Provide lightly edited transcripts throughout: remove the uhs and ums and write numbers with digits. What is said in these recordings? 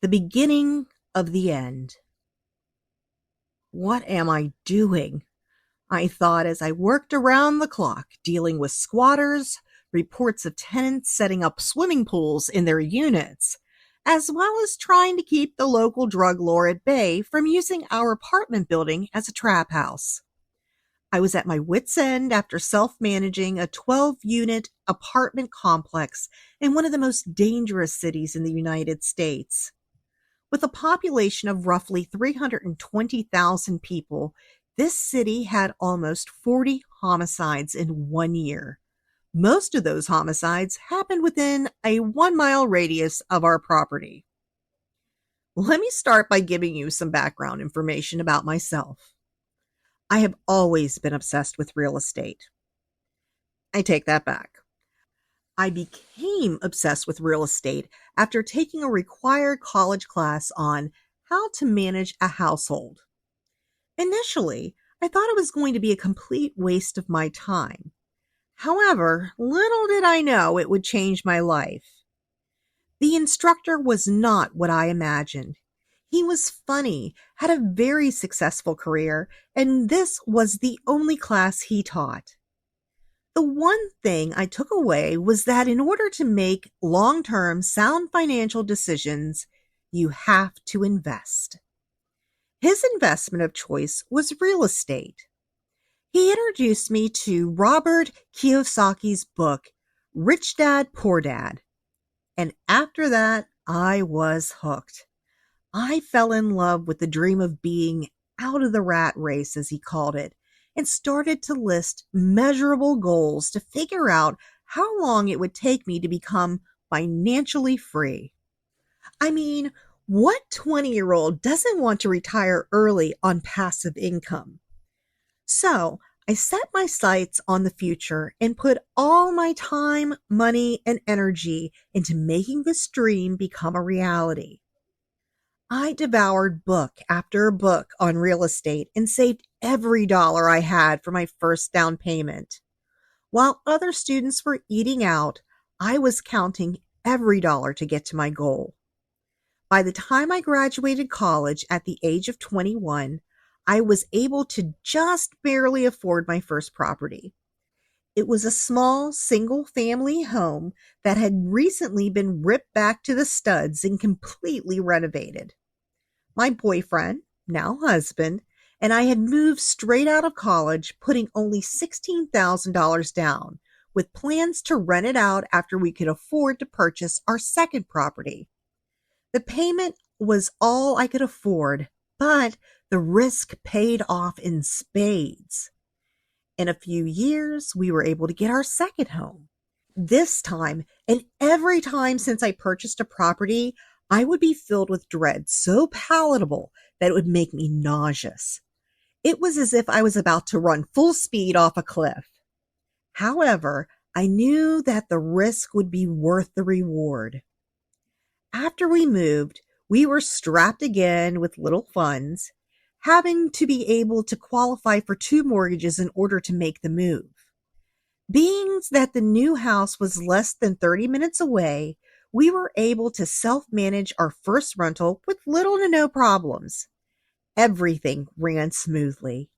The beginning of the end. What am I doing? I thought as I worked around the clock dealing with squatters, reports of tenants setting up swimming pools in their units, as well as trying to keep the local drug lord at bay from using our apartment building as a trap house. I was at my wit's end after self-managing a 12-unit apartment complex in one of the most dangerous cities in the United States. With a population of roughly 320,000 people, this city had almost 40 homicides in 1 year. Most of those homicides happened within a 1-mile radius of our property. Let me start by giving you some background information about myself. I have always been obsessed with real estate. I take that back. I became obsessed with real estate after taking a required college class on how to manage a household. Initially, I thought it was going to be a complete waste of my time. However, little did I know it would change my life. The instructor was not what I imagined. He was funny, had a very successful career, and this was the only class he taught. The one thing I took away was that in order to make long-term sound financial decisions, you have to invest. His investment of choice was real estate. He introduced me to Robert Kiyosaki's book, Rich Dad, Poor Dad. And after that, I was hooked. I fell in love with the dream of being out of the rat race, as he called it, and started to list measurable goals to figure out how long it would take me to become financially free. I mean, what 20-year-old doesn't want to retire early on passive income? So I set my sights on the future and put all my time, money, and energy into making this dream become a reality. I devoured book after book on real estate and saved every dollar I had for my first down payment. While other students were eating out, I was counting every dollar to get to my goal. By the time I graduated college at the age of 21, I was able to just barely afford my first property. It was a small single-family home that had recently been ripped back to the studs and completely renovated. My boyfriend, now husband, and I had moved straight out of college, putting only $16,000 down, with plans to rent it out after we could afford to purchase our second property. The payment was all I could afford, but the risk paid off in spades. In a few years, we were able to get our second home. This time, and every time since I purchased a property, I would be filled with dread so palatable that it would make me nauseous. It was as if I was about to run full speed off a cliff. However, I knew that the risk would be worth the reward. After we moved, we were strapped again with little funds, having to be able to qualify for 2 mortgages in order to make the move. Being that the new house was less than 30 minutes away, we were able to self-manage our first rental with little to no problems. Everything ran smoothly.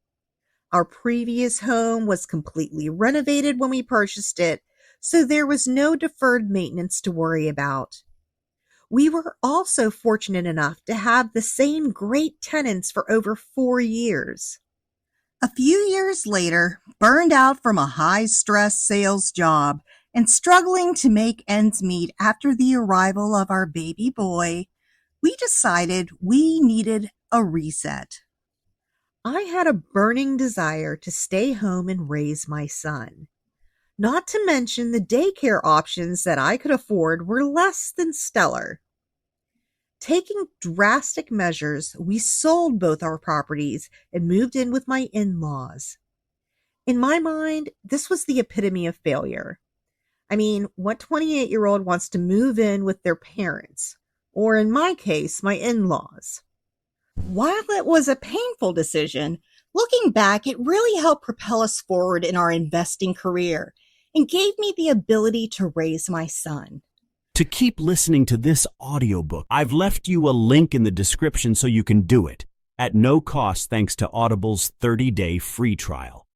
Our previous home was completely renovated when we purchased it, so there was no deferred maintenance to worry about. We were also fortunate enough to have the same great tenants for over 4 years. A few years later, burned out from a high-stress sales job and struggling to make ends meet after the arrival of our baby boy, we decided we needed a reset. I had a burning desire to stay home and raise my son. Not to mention the daycare options that I could afford were less than stellar. Taking drastic measures, we sold both our properties and moved in with my in-laws. In my mind, this was the epitome of failure. I mean, what 28-year-old wants to move in with their parents? Or in my case, my in-laws. While it was a painful decision, looking back, it really helped propel us forward in our investing career and gave me the ability to raise my son. to keep listening to this audiobook. I've left you a link in the description so you can do it at no cost thanks to Audible's 30-day free trial.